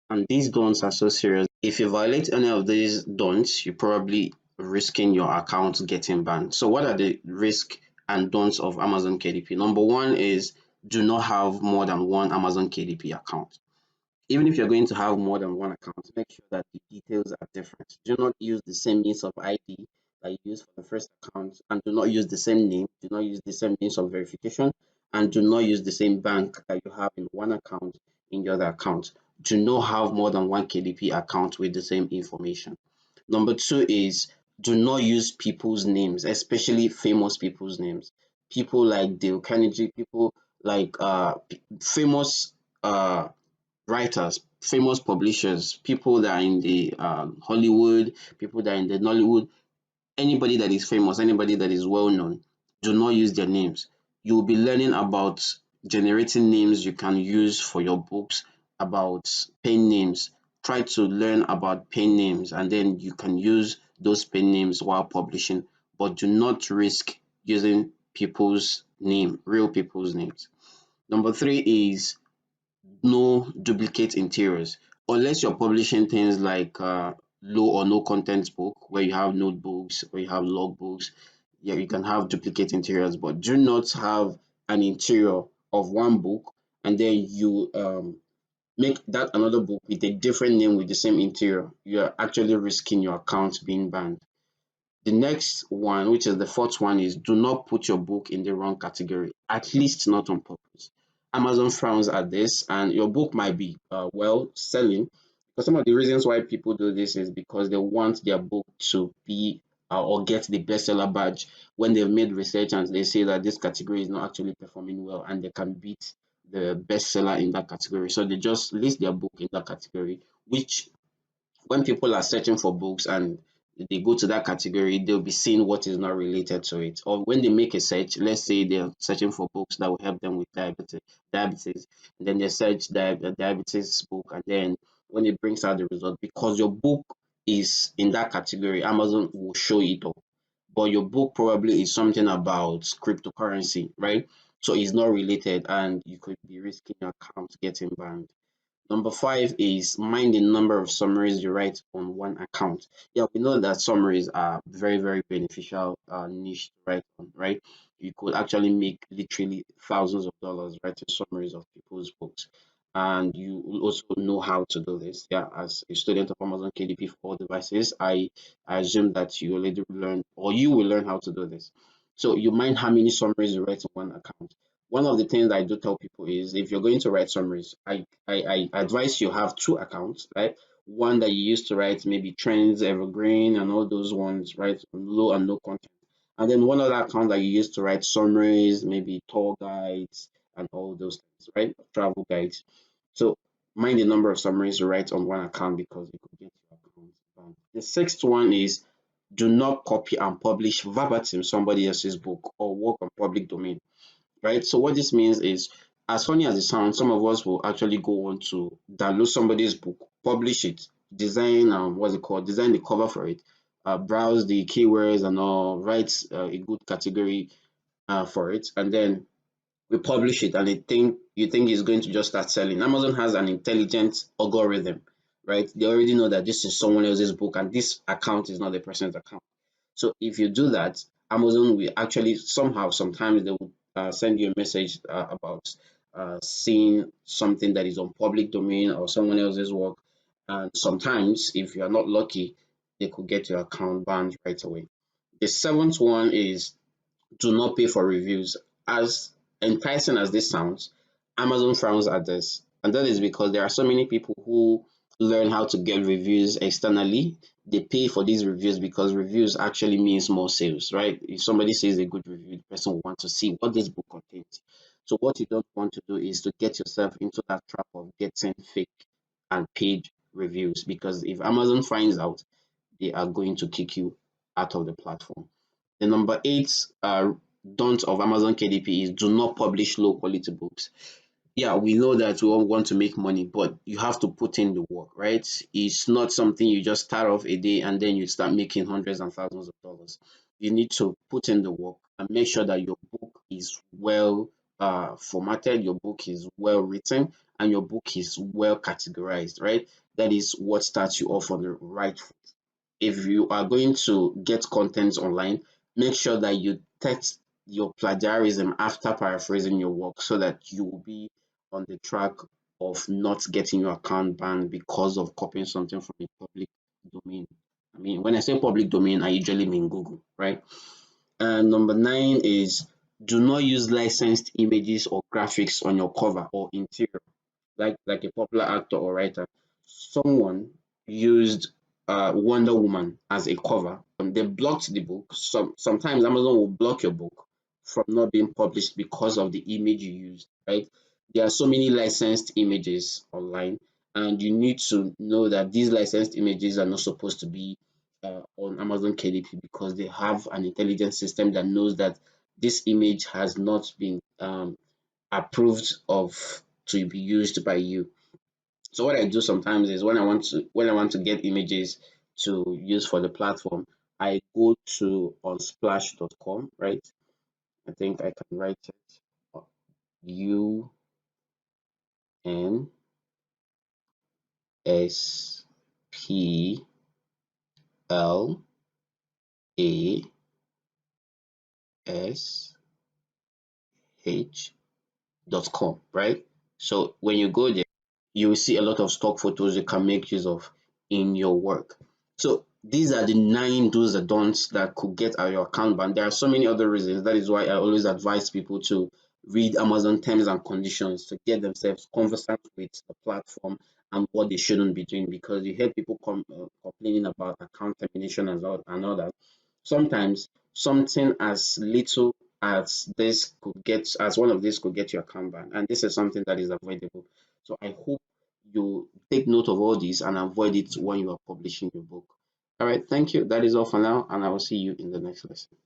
And these don'ts are so serious. If you violate any of these don'ts, you're probably risking your account getting banned. So, what are the risk and don'ts of Amazon KDP? Number one is do not have more than one Amazon KDP account. Even if you're going to have more than one account, make sure that the details are different. Do not use the same means of ID that you use for the first account, and do not use the same name, do not use the same means of verification, and do not use the same bank that you have in one account in the other account. Do not have more than one KDP account with the same information. Number two is do not use people's names, especially famous people's names. People like Dale Carnegie, people like famous writers, famous publishers, people that are in the Hollywood, people that are in the Nollywood, anybody that is famous, anybody that is well known, do not use their names. You will be learning about generating names you can use for your books, about pen names. Try to learn about pen names and then you can use those pen names while publishing, but do not risk using people's name, real people's names. Number three is no duplicate interiors unless you're publishing things like low or no content book where you have notebooks or you have logbooks. Yeah, you can have duplicate interiors, but do not have an interior of one book and then you make that another book with a different name with the same interior. You're actually risking your account being banned. The next one, which is the fourth one, is do not put your book in the wrong category, at least not on purpose. Amazon frowns at this, and your book might be well selling. But some of the reasons why people do this is because they want their book to be or get the bestseller badge when they've made research and they say that this category is not actually performing well and they can beat the bestseller in that category. So they just list their book in that category, which when people are searching for books and they go to that category, they'll be seeing what is not related to it. Or when they make a search, let's say they're searching for books that will help them with diabetes, and then they search diabetes book, and then when it brings out the result, because your book is in that category, Amazon will show it up. But your book probably is something about cryptocurrency, right? So it's not related, and you could be risking your account getting banned. Number five is mind the number of summaries you write on one account. Yeah, we know that summaries are very, very beneficial niche to write on, right? You could actually make literally thousands of dollars writing summaries of people's books. And you will also know how to do this. Yeah, as a student of Amazon KDP for all devices, I assume that you already learn or you will learn how to do this. So you mind how many summaries you write on one account. One of the things I do tell people is if you're going to write summaries, I advise you have two accounts, right? One that you use to write maybe trends, evergreen, and all those ones, right? Low and no content. And then one other account that you use to write summaries, maybe tour guides and all those things, right? Travel guides. So mind the number of summaries you write on one account because it could get your account banned. The sixth one is do not copy and publish verbatim somebody else's book or work on public domain, right? So what this means is, as funny as it sounds, some of us will actually go on to download somebody's book, publish it, design what's it called, design the cover for it, browse the keywords and all, write a good category for it, and then we publish it, and you think it's going to just start selling. Amazon has an intelligent algorithm, right? They already know that this is someone else's book and this account is not the person's account. So if you do that, Amazon will actually somehow, sometimes they will send you a message about seeing something that is on public domain or someone else's work. And sometimes, if you are not lucky, they could get your account banned right away. The seventh one is do not pay for reviews. As enticing as this sounds, Amazon frowns at this. And that is because there are so many people who learn how to get reviews externally. They pay for these reviews because reviews actually means more sales, right? If somebody says a good review, the person will want to see what this book contains. So what you don't want to do is to get yourself into that trap of getting fake and paid reviews, because if Amazon finds out, they are going to kick you out of the platform. The number eight don't of Amazon KDP is do not publish low quality books. Yeah, we know that we all want to make money, but you have to put in the work, right? It's not something you just start off a day and then you start making hundreds and thousands of dollars. You need to put in the work and make sure that your book is well formatted, your book is well written, and your book is well categorized, right? That is what starts you off on the right foot. If you are going to get content online, make sure that you test your plagiarism after paraphrasing your work so that you will be on the track of not getting your account banned because of copying something from a public domain. I mean, when I say public domain, I usually mean Google, right? And number 9 is do not use licensed images or graphics on your cover or interior. Like a popular actor or writer, someone used Wonder Woman as a cover. They blocked the book. Sometimes Amazon will block your book from not being published because of the image you used, right? There are so many licensed images online, and you need to know that these licensed images are not supposed to be on Amazon KDP because they have an intelligent system that knows that this image has not been approved of to be used by you. So what I do sometimes is when I want to get images to use for the platform, I go to unsplash.com, right? I think I can write it U N S P L A S H.com, right? So when you go there, you will see a lot of stock photos you can make use of in your work. So these are the 9 do's and don'ts that could get your account banned. There are so many other reasons. That is why I always advise people to read Amazon terms and conditions to get themselves conversant with the platform and what they shouldn't be doing, because you hear people complaining about account termination and all that. Sometimes something as little as one of these could get your account banned, and this is something that is avoidable. So I hope you take note of all these and avoid it when you are publishing your book. All right, thank you. That is all for now, and I will see you in the next lesson.